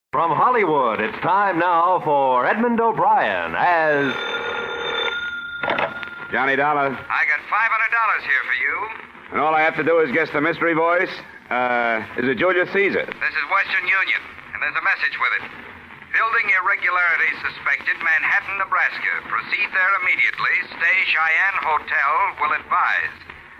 From Hollywood, it's time now for Edmund O'Brien as... Johnny Dollar. I got $500 here for you. And all I have to do is guess the mystery voice. Is it Julius Caesar? This is Western Union, and there's a message with it. Building irregularities suspected, Manhattan, Nebraska. Proceed there immediately. Stay Cheyenne Hotel. Will advise.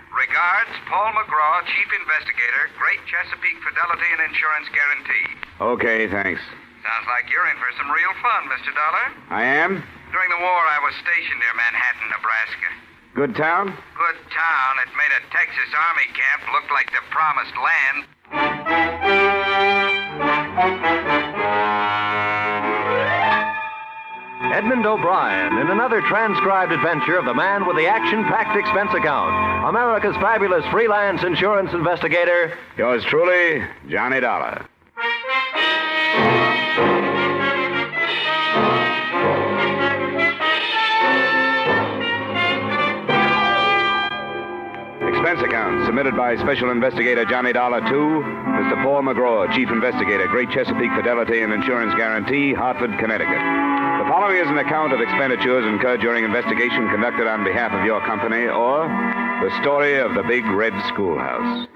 Regards, Paul McGraw, Chief Investigator, Great Chesapeake Fidelity and Insurance Guarantee. Okay, thanks. Sounds like you're in for some real fun, Mr. Dollar. I am? During the war, I was stationed near Manhattan, Nebraska. Good town? Good town. It made a Texas Army camp look like the promised land. Edmund O'Brien in another transcribed adventure of the man with the action-packed expense account. America's fabulous freelance insurance investigator. Yours truly, Johnny Dollar. Expense account submitted by Special Investigator Johnny Dollar to Mr. Paul McGraw, Chief Investigator, Great Chesapeake Fidelity and Insurance Guarantee, Hartford, Connecticut. The following is an account of expenditures incurred during investigation conducted on behalf of your company, or the story of the Big Red Schoolhouse.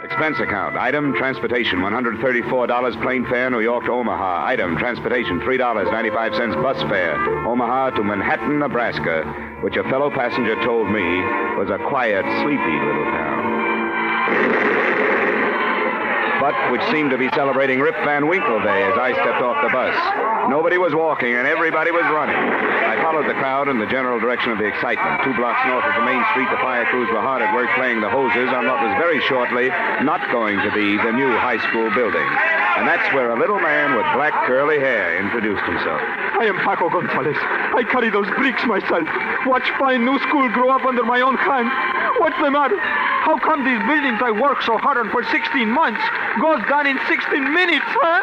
Expense account. Item, transportation, $134 plane fare, New York to Omaha. Item, transportation, $3.95 bus fare, Omaha to Manhattan, Nebraska, which a fellow passenger told me was a quiet, sleepy little town. But which seemed to be celebrating Rip Van Winkle Day as I stepped off the bus. Nobody was walking and everybody was running. I followed the crowd in the general direction of the excitement. 2 blocks north of the main street, the fire crews were hard at work playing the hoses on what was very shortly not going to be the new high school building. And that's where a little man with black curly hair introduced himself. I am Paco Gonzalez. I carry those bricks myself. Watch fine new school grow up under my own hand. What's the matter? How come these buildings I worked so hard on for 16 months goes down in 16 minutes, huh?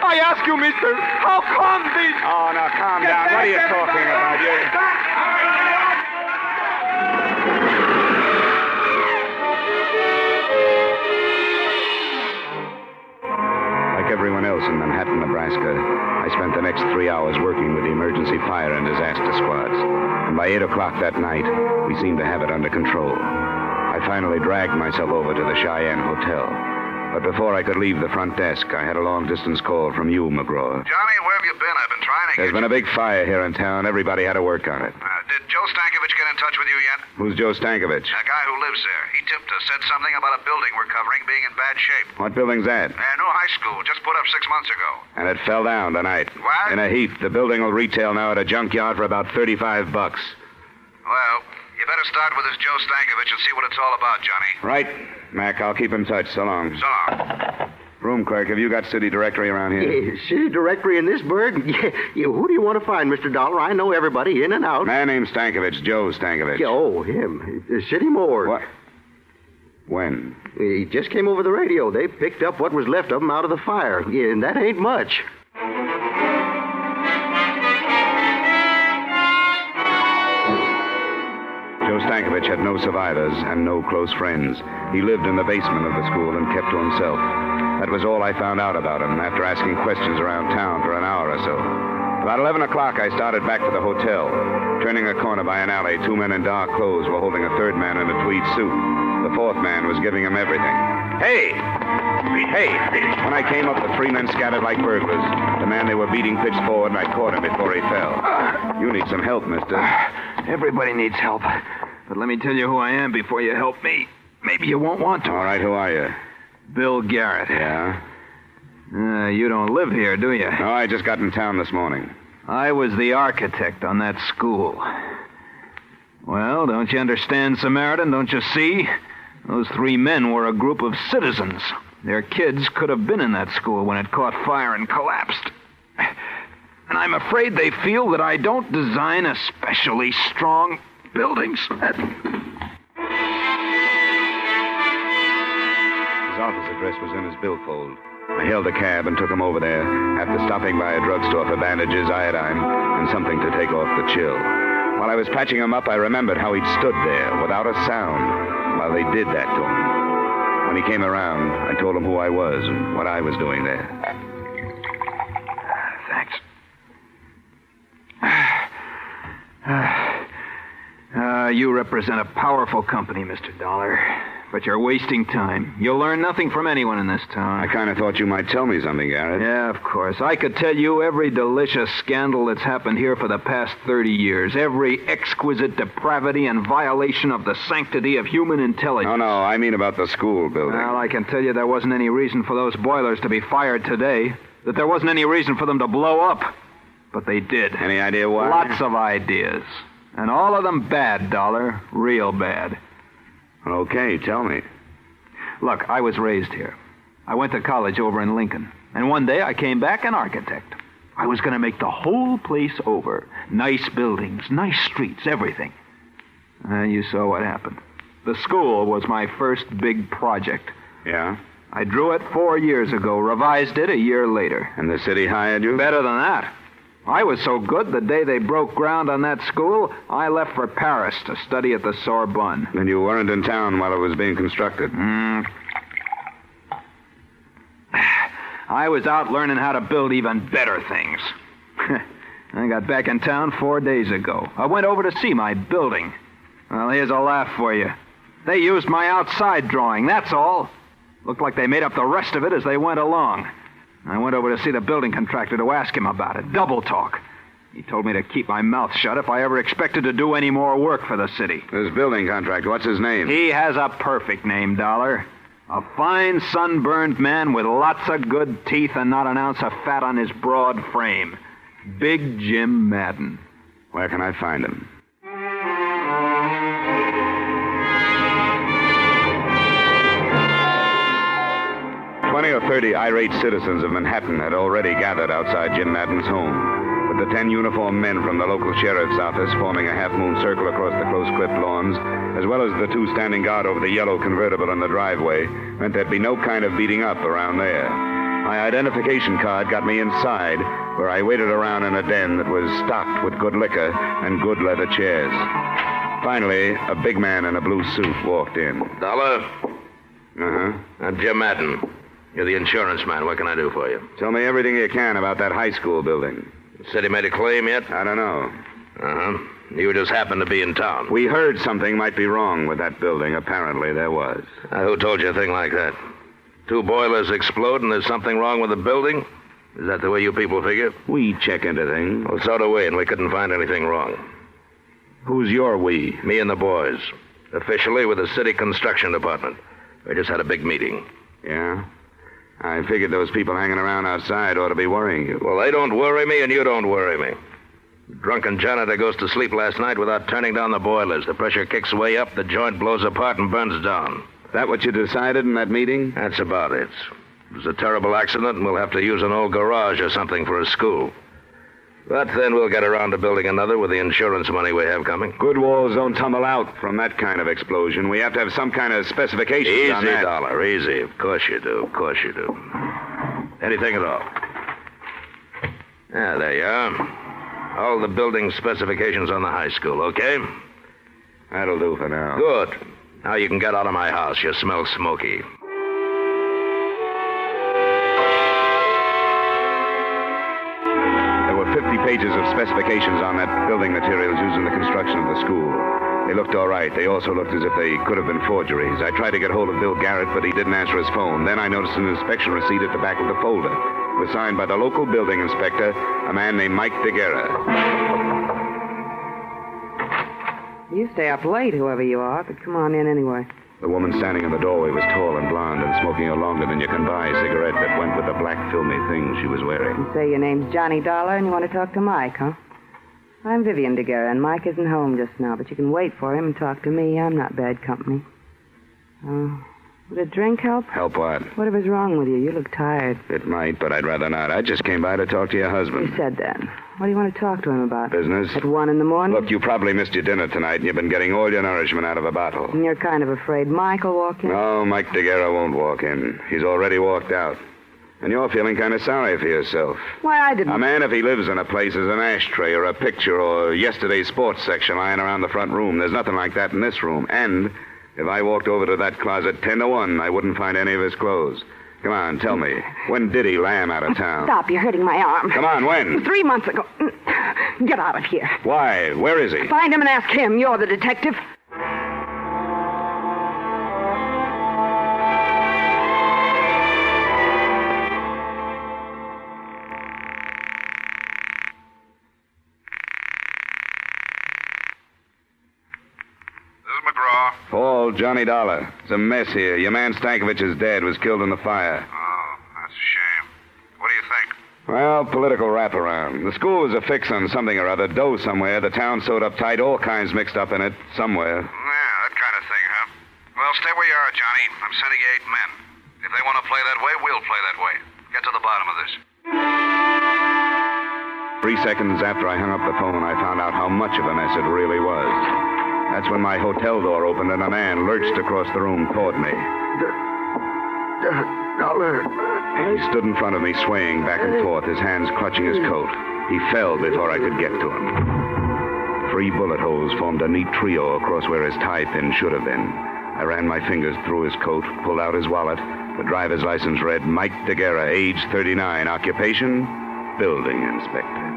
I ask you, mister, how come this... Oh, now, calm down. What are you talking about? Like everyone else in Manhattan, Nebraska, I spent the next 3 hours working with the emergency fire and disaster squads. And by 8 o'clock that night, we seemed to have it under control. I finally dragged myself over to the Cheyenne Hotel. But before I could leave the front desk, I had a long-distance call from you, McGraw. Johnny, where have you been? I've been trying to There's been a big fire here in town. Everybody had to work on it. Did Joe Stankovich get in touch with you yet? Who's Joe Stankovich? A guy who lives there. He tipped us, said something about a building we're covering being in bad shape. What building's that? New high school, just put up 6 months ago. And it fell down tonight. What? In a heap. The building will retail now at a junkyard for about $35. Well, you better start with this Joe Stankovich and see what it's all about, Johnny. Right. Mac, I'll keep in touch. So long. So long. Room clerk, have you got city directory around here? City directory in this burg? Yeah, who do you want to find, Mr. Dollar? I know everybody in and out. Man named Stankovich, Joe Stankovich. Oh, him. City morgue. What? When? He just came over the radio. They picked up what was left of him out of the fire. Yeah, and that ain't much. Joe Stankovich had no survivors and no close friends. He lived in the basement of the school and kept to himself. That was all I found out about him after asking questions around town for an hour or so. About 11 o'clock, I started back to the hotel. Turning a corner by an alley, 2 men in dark clothes were holding a third man in a tweed suit. The fourth man was giving him everything. Hey! Hey! When I came up, the 3 men scattered like burglars. The man they were beating pitched forward, and I caught him before he fell. You need some help, mister. Everybody needs help. But let me tell you who I am before you help me. Maybe you won't want to. All right, who are you? Bill Garrett. Yeah? You don't live here, do you? No, I just got in town this morning. I was the architect on that school. Well, don't you understand, Samaritan? Don't you see? Those 3 men were a group of citizens. Their kids could have been in that school when it caught fire and collapsed. And I'm afraid they feel that I don't design especially strong buildings. His office address was in his billfold. I hailed a cab and took him over there, after stopping by a drugstore for bandages, iodine, and something to take off the chill. While I was patching him up, I remembered how he'd stood there without a sound while they did that to him. When he came around, I told him who I was and what I was doing there. Thanks. You represent a powerful company, Mr. Dollar. But you're wasting time. You'll learn nothing from anyone in this town. I kind of thought you might tell me something, Garrett. Yeah, of course. I could tell you every delicious scandal that's happened here for the past 30 years. Every exquisite depravity and violation of the sanctity of human intelligence. No, I mean about the school building. Well, I can tell you there wasn't any reason for those boilers to be fired today. That there wasn't any reason for them to blow up. But they did. Any idea why? Lots of ideas. And all of them bad, Dollar. Real bad. Okay, tell me. Look, I was raised here. I went to college over in Lincoln. And one day I came back an architect. I was going to make the whole place over. Nice buildings, nice streets, everything. You saw what happened. The school was my first big project. Yeah? I drew it 4 years ago, revised it a year later. And the city hired you? Better than that. I was so good, the day they broke ground on that school, I left for Paris to study at the Sorbonne. And you weren't in town while it was being constructed? I was out learning how to build even better things. I got back in town 4 days ago. I went over to see my building. Well, here's a laugh for you. They used my outside drawing, that's all. Looked like they made up the rest of it as they went along. I went over to see the building contractor to ask him about it. Double talk. He told me to keep my mouth shut if I ever expected to do any more work for the city. This building contractor, what's his name? He has a perfect name, Dollar. A fine, sunburned man with lots of good teeth and not an ounce of fat on his broad frame. Big Jim Madden. Where can I find him? Or 30 irate citizens of Manhattan had already gathered outside Jim Madden's home, with the 10 uniformed men from the local sheriff's office forming a half-moon circle across the close-clipped lawns, as well as the 2 standing guard over the yellow convertible in the driveway, meant there'd be no kind of beating up around there. My identification card got me inside, where I waited around in a den that was stocked with good liquor and good leather chairs. Finally, a big man in a blue suit walked in. Dollar? Uh-huh. I'm Jim Madden. You're the insurance man. What can I do for you? Tell me everything you can about that high school building. The city made a claim yet? I don't know. Uh-huh. You just happened to be in town. We heard something might be wrong with that building. Apparently there was. Who told you a thing like that? 2 boilers explode and there's something wrong with the building? Is that the way you people figure? We check into things. Well, so do we, and we couldn't find anything wrong. Who's your we? Me and the boys. Officially with the city construction department. We just had a big meeting. Yeah? I figured those people hanging around outside ought to be worrying you. Well, they don't worry me, and you don't worry me. Drunken janitor goes to sleep last night without turning down the boilers. The pressure kicks way up, the joint blows apart and burns down. Is that what you decided in that meeting? That's about it. It was a terrible accident, and we'll have to use an old garage or something for a school. But then we'll get around to building another with the insurance money we have coming. Good walls don't tumble out from that kind of explosion. We have to have some kind of specifications on that. Easy, Dollar, easy. Of course you do, of course you do. Anything at all. Yeah, there you are. All the building specifications on the high school, okay? That'll do for now. Good. Now you can get out of my house. You smell smoky. There were 50 pages of specifications on that building materials used in the construction of the school. They looked all right. They also looked as if they could have been forgeries. I tried to get hold of Bill Garrett, but he didn't answer his phone. Then I noticed an inspection receipt at the back of the folder. It was signed by the local building inspector, a man named Mike DeGuerra. You stay up late, whoever you are, but come on in anyway. The woman standing in the doorway was tall and blonde and smoking a longer than you can buy cigarette that went with the black filmy thing she was wearing. You say your name's Johnny Dollar and you want to talk to Mike, huh? I'm Vivian DeGuerra, and Mike isn't home just now, but you can wait for him and talk to me. I'm not bad company. Would a drink help? Help what? Whatever's wrong with you. You look tired. It might, but I'd rather not. I just came by to talk to your husband. You said that. What do you want to talk to him about? Business. At 1 in the morning? Look, you probably missed your dinner tonight, and you've been getting all your nourishment out of a bottle. And you're kind of afraid Mike will walk in? No, Mike DeGuerra won't walk in. He's already walked out. And you're feeling kind of sorry for yourself. Why, I didn't... A man, if he lives in a place, is an ashtray or a picture or yesterday's sports section lying around the front room. There's nothing like that in this room. And If I walked over to that closet 10 to 1, I wouldn't find any of his clothes. Come on, tell me. When did he lamb out of town? Stop, you're hurting my arm. Come on, when? 3 months ago. Get out of here. Why? Where is he? Find him and ask him. You're the detective. Paul, Johnny Dollar. It's a mess here. Your man Stankovich's dad was killed in the fire. Oh, that's a shame. What do you think? Well, political wraparound. The school was a fix on something or other, dough somewhere, the town sewed up tight, all kinds mixed up in it, somewhere. Yeah, that kind of thing, huh? Well, stay where you are, Johnny. I'm sending you 8 men. If they want to play that way, we'll play that way. Get to the bottom of this. 3 seconds after I hung up the phone, I found out how much of a mess it really was. That's when my hotel door opened and a man lurched across the room toward me. Dollar. He stood in front of me, swaying back and forth, his hands clutching his coat. He fell before I could get to him. 3 bullet holes formed a neat trio across where his tie pin should have been. I ran my fingers through his coat, pulled out his wallet. The driver's license read Mike DeGuerra, age 39, occupation, building inspector.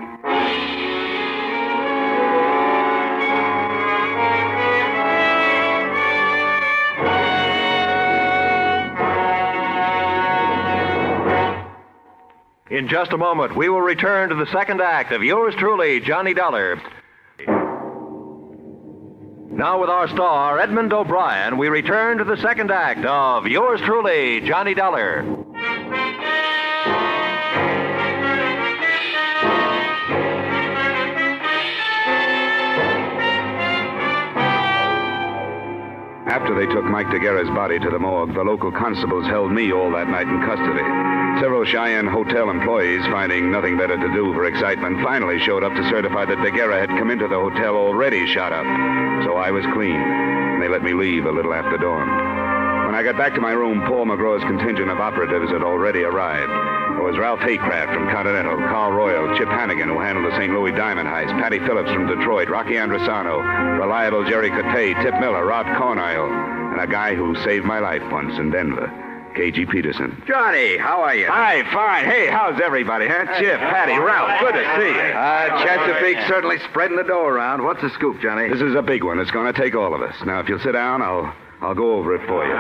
In just a moment, we will return to the second act of yours truly, Johnny Dollar. Now with our star, Edmund O'Brien, we return to the second act of yours truly, Johnny Dollar. After they took Mike DeGuerra's body to the morgue, the local constables held me all that night in custody. Several Cheyenne hotel employees, finding nothing better to do for excitement, finally showed up to certify that DeGuerra had come into the hotel already shot up. So I was clean, and they let me leave a little after dawn. When I got back to my room, Paul McGraw's contingent of operatives had already arrived. There was Ralph Haycraft from Continental, Carl Royal, Chip Hannigan, who handled the St. Louis diamond heist, Patty Phillips from Detroit, Rocky Andresano, reliable Jerry Cotte, Tip Miller, Rod Cornile, and a guy who saved my life once in Denver, K.G. Peterson. Johnny, how are you? Hi, fine. Hey, how's everybody, huh? Chip, Patty, Ralph, good to see you. Chesapeake certainly spreading the dough around. What's the scoop, Johnny? This is a big one. It's going to take all of us. Now, if you'll sit down, I'll go over it for you.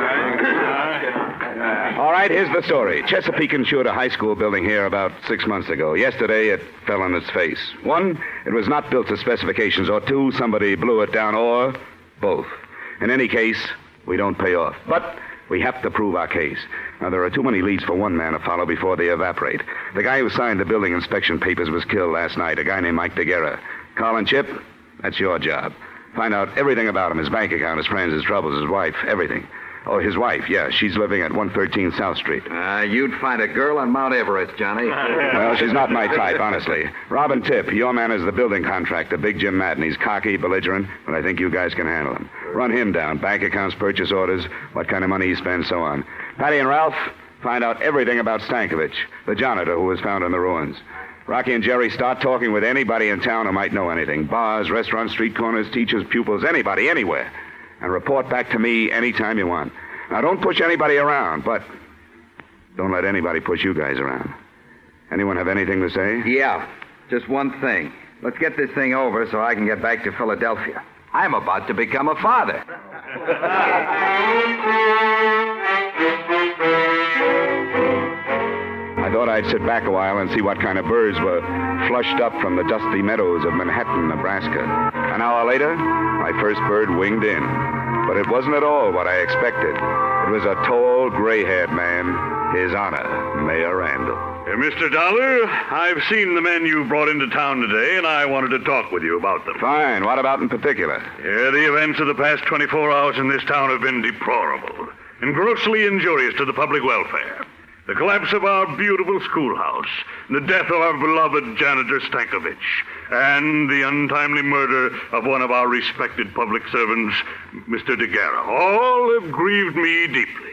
All right, here's the story. Chesapeake insured a high school building here about 6 months ago. Yesterday, it fell on its face. 1, it was not built to specifications, or 2, somebody blew it down, or both. In any case, we don't pay off. But we have to prove our case. Now, there are too many leads for one man to follow before they evaporate. The guy who signed the building inspection papers was killed last night, a guy named Mike DeGuerra. Carl and Chip, that's your job. Find out everything about him, his bank account, his friends, his troubles, his wife, everything. Oh, his wife, yeah. She's living at 113 South Street. You'd find a girl on Mount Everest, Johnny. Well, she's not my type, honestly. Robin Tip, your man is the building contractor, Big Jim Madden. He's cocky, belligerent, but I think you guys can handle him. Run him down. Bank accounts, purchase orders, what kind of money he spends, so on. Patty and Ralph, find out everything about Stankovich, the janitor who was found in the ruins. Rocky and Jerry, start talking with anybody in town who might know anything. Bars, restaurants, street corners, teachers, pupils, anybody, anywhere. And report back to me anytime you want. Now, don't push anybody around, but don't let anybody push you guys around. Anyone have anything to say? Yeah, just one thing. Let's get this thing over so I can get back to Philadelphia. I'm about to become a father. I thought I'd sit back a while and see what kind of birds were flushed up from the dusty meadows of Manhattan, Nebraska. An hour later, my first bird winged in. But it wasn't at all what I expected. It was a tall, gray-haired man, His Honor, Mayor Randall. Mr. Dollar, I've seen the men you brought into town today, and I wanted to talk with you about them. Fine. What about in particular? Yeah, the events of the past 24 hours in this town have been deplorable and grossly injurious to the public welfare. The collapse of our beautiful schoolhouse, the death of our beloved janitor Stankovich, and the untimely murder of one of our respected public servants, Mr. DeGuerra, all have grieved me deeply.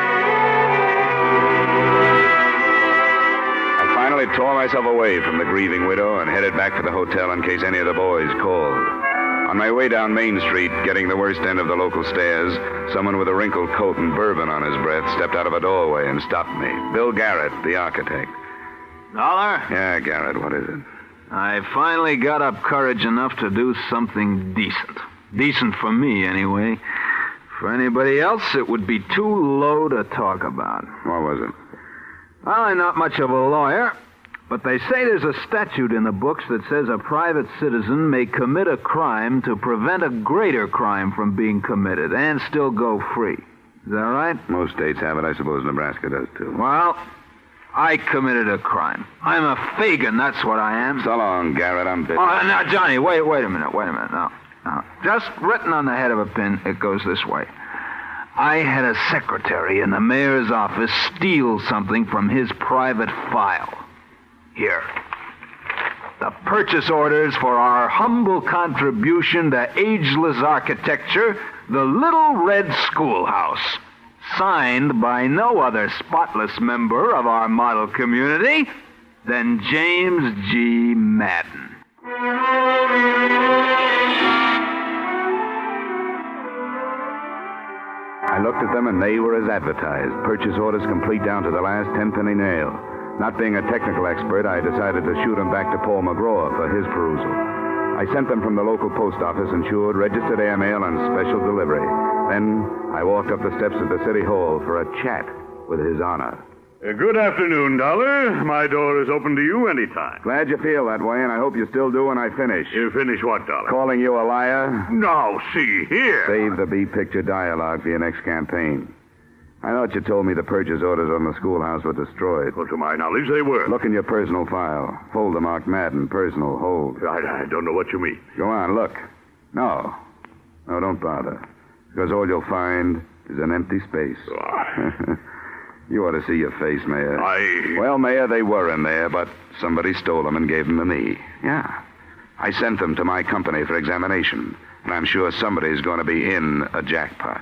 myself away from the grieving widow and headed back for the hotel in case any of the boys called. On my way down Main Street, getting the worst end of the local stairs, someone with a wrinkled coat and bourbon on his breath stepped out of a doorway and stopped me. Bill Garrett, the architect. Dollar? Yeah, Garrett, what is it? I finally got up courage enough to do something decent. Decent for me, anyway. For anybody else, it would be too low to talk about. What was it? Well, I'm not much of a lawyer, but they say there's a statute in the books that says a private citizen may commit a crime to prevent a greater crime from being committed and still go free. Is that right? Most states have it. I suppose Nebraska does, too. Well, I committed a crime. I'm a Fagin, that's what I am. So long, Garrett. I'm busy. Oh, now, Johnny, wait a minute. Now, just written on the head of a pin, it goes this way. I had a secretary in the mayor's office steal something from his private file. Here. The purchase orders for our humble contribution to ageless architecture, the Little Red Schoolhouse. Signed by no other spotless member of our model community than James G. Madden. I looked at them, and they were as advertised. Purchase orders complete down to the last 10-penny nail. Not being a technical expert, I decided to shoot them back to Paul McGraw for his perusal. I sent them from the local post office, insured, registered airmail, and special delivery. Then I walked up the steps of the city hall for a chat with His Honor. Good afternoon, Dollar. My door is open to you anytime. Glad you feel that way, and I hope you still do when I finish. You finish what, Dollar? Calling you a liar? No, see here. Save the B-picture dialogue for your next campaign. I thought you told me the purchase orders on the schoolhouse were destroyed. Well, to my knowledge, they were. Look in your personal file. Folder marked Madden, personal, hold. I don't know what you mean. Go on, look. No, don't bother. Because all you'll find is an empty space. Oh. You ought to see your face, Mayor. Well, Mayor, they were in there, but somebody stole them and gave them to me. Yeah. I sent them to my company for examination, and I'm sure somebody's going to be in a jackpot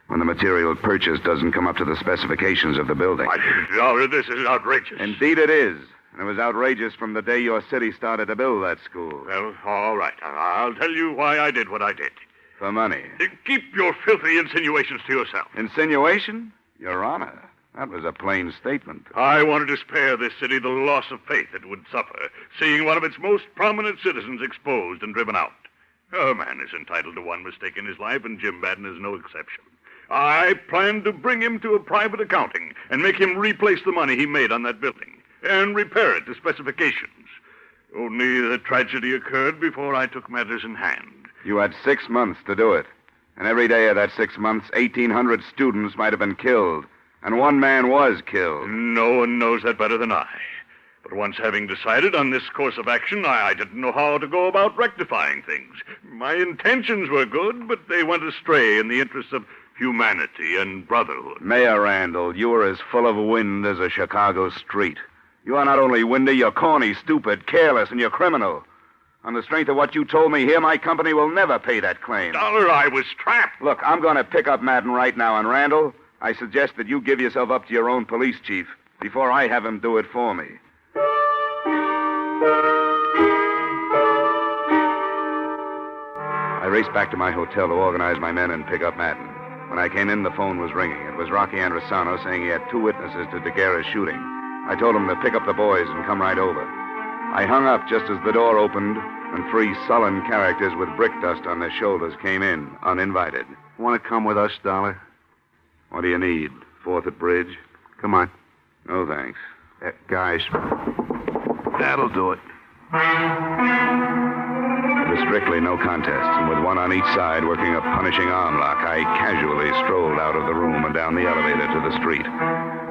when the material purchased doesn't come up to the specifications of the building. Dollar, this is outrageous. Indeed it is. And it was outrageous from the day your city started to build that school. Well, all right. I'll tell you why I did what I did. For money. Keep your filthy insinuations to yourself. Insinuation? Your Honor. That was a plain statement. I wanted to spare this city the loss of faith it would suffer, seeing one of its most prominent citizens exposed and driven out. A man is entitled to one mistake in his life, and Jim Madden is no exception. I planned to bring him to a private accounting and make him replace the money he made on that building and repair it to specifications. Only the tragedy occurred before I took matters in hand. You had 6 months to do it. And every day of that 6 months, 1,800 students might have been killed. And one man was killed. No one knows that better than I. But once having decided on this course of action, I didn't know how to go about rectifying things. My intentions were good, but they went astray in the interests of humanity and brotherhood. Mayor Randall, you are as full of wind as a Chicago street. You are not only windy, you're corny, stupid, careless, and you're criminal. On the strength of what you told me here, my company will never pay that claim. Dollar, I was trapped. Look, I'm going to pick up Madden right now, and Randall, I suggest that you give yourself up to your own police chief before I have him do it for me. I raced back to my hotel to organize my men and pick up Madden. When I came in, the phone was ringing. It was Rocky Androsano saying he had 2 witnesses to DeGuerra's shooting. I told him to pick up the boys and come right over. I hung up just as the door opened, and 3 sullen characters with brick dust on their shoulders came in, uninvited. Want to come with us, Dollar? What do you need? 4th at Bridge? Come on. No, thanks. Guys, that'll do it. It was strictly no contest, and with one on each side working a punishing arm lock, I casually strolled out of the room and down the elevator to the street.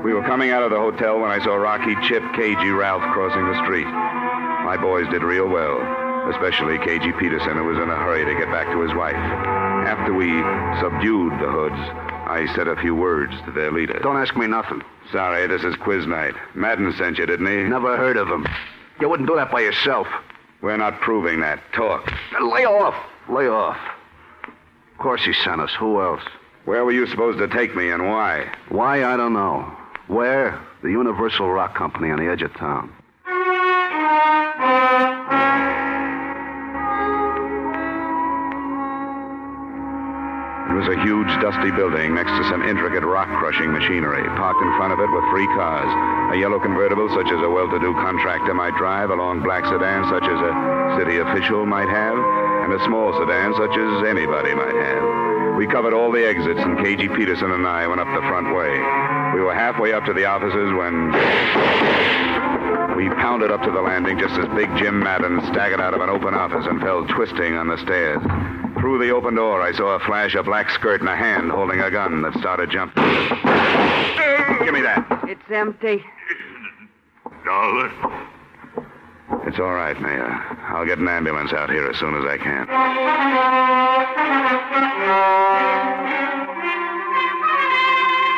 We were coming out of the hotel when I saw Rocky, Chip, KG, Ralph crossing the street. My boys did real well, especially KG Peterson, who was in a hurry to get back to his wife. After we subdued the Hoods, I said a few words to their leader. Don't ask me nothing. Sorry, this is quiz night. Madden sent you, didn't he? Never heard of him. You wouldn't do that by yourself. We're not proving that. Talk. Lay off. Lay off. Of course he sent us. Who else? Where were you supposed to take me and why? Why, I don't know. Where? The Universal Rock Company on the edge of town. was a huge, dusty building next to some intricate rock-crushing machinery. Parked in front of it were 3 cars. A yellow convertible, such as a well-to-do contractor might drive, a long black sedan, such as a city official might have, and a small sedan, such as anybody might have. We covered all the exits, and KG Peterson and I went up the front way. We were halfway up to the offices when we pounded up to the landing just as Big Jim Madden staggered out of an open office and fell twisting on the stairs. Through the open door, I saw a flash, a black skirt, and a hand holding a gun that started jumping. Give me that. It's empty. Dollar. It's all right, Mayor. I'll get an ambulance out here as soon as I can.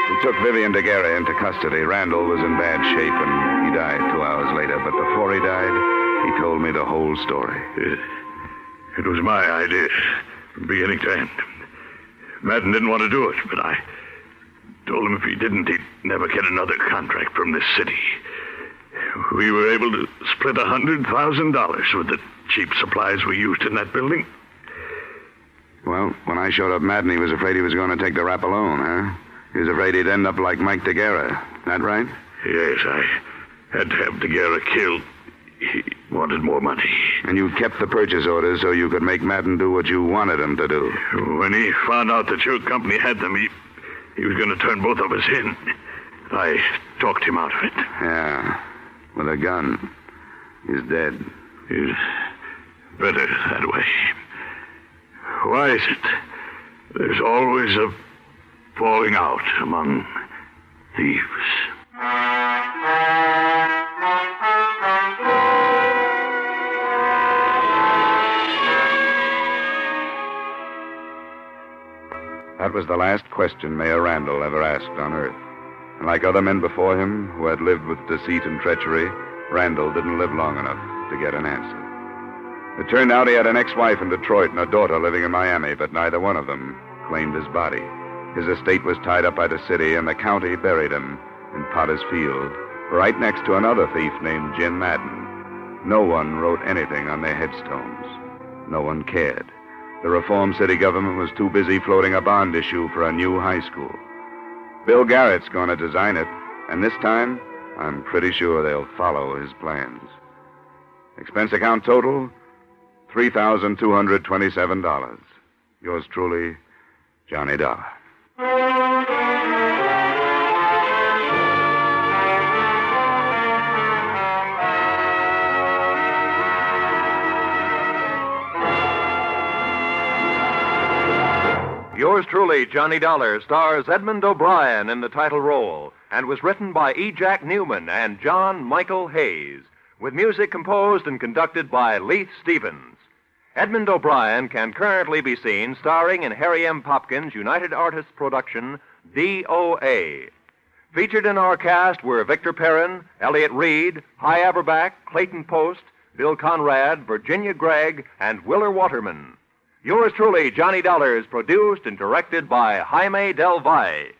We took Vivian Daguerre into custody. Randall was in bad shape, and he died 2 hours later. But before he died, he told me the whole story. It was my idea from beginning to end. Madden didn't want to do it, but I told him if he didn't, he'd never get another contract from this city. We were able to split $100,000 with the cheap supplies we used in that building. Well, when I showed up Madden, he was afraid he was going to take the rap alone, huh? He was afraid he'd end up like Mike Daguerre. That right? Yes, I had to have Daguerre killed. He wanted more money. And you kept the purchase orders so you could make Madden do what you wanted him to do. When he found out that your company had them, he was going to turn both of us in. I talked him out of it. Yeah, with a gun. He's dead. He's better that way. Why is it there's always a falling out among thieves? That was the last question Mayor Randall ever asked on Earth. And like other men before him who had lived with deceit and treachery, Randall didn't live long enough to get an answer. It turned out he had an ex-wife in Detroit and a daughter living in Miami, but neither one of them claimed his body. His estate was tied up by the city, and the county buried him in Potter's Field, right next to another thief named Jim Madden. No one wrote anything on their headstones. No one cared. The reform city government was too busy floating a bond issue for a new high school. Bill Garrett's going to design it, and this time, I'm pretty sure they'll follow his plans. Expense account total, $3,227. Yours truly, Johnny Dollar. Yours truly, Johnny Dollar, stars Edmund O'Brien in the title role and was written by E. Jack Newman and John Michael Hayes, with music composed and conducted by Leith Stevens. Edmund O'Brien can currently be seen starring in Harry M. Popkin's United Artists production, DOA. Featured in our cast were Victor Perrin, Elliott Reed, Hy Averback, Clayton Post, Bill Conrad, Virginia Gregg, and Willer Waterman. Yours truly, Johnny Dollar, is produced and directed by Jaime Del Valle.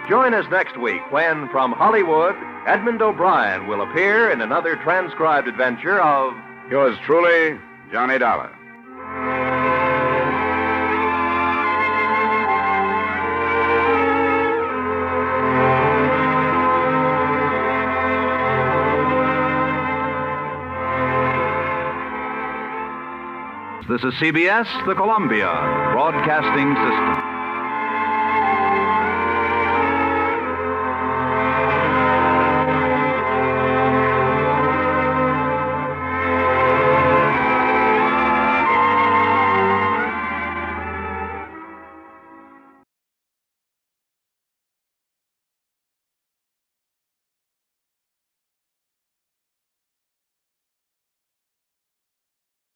Join us next week when, from Hollywood, Edmund O'Brien will appear in another transcribed adventure of Yours truly, Johnny Dollar. This is CBS, the Columbia Broadcasting System.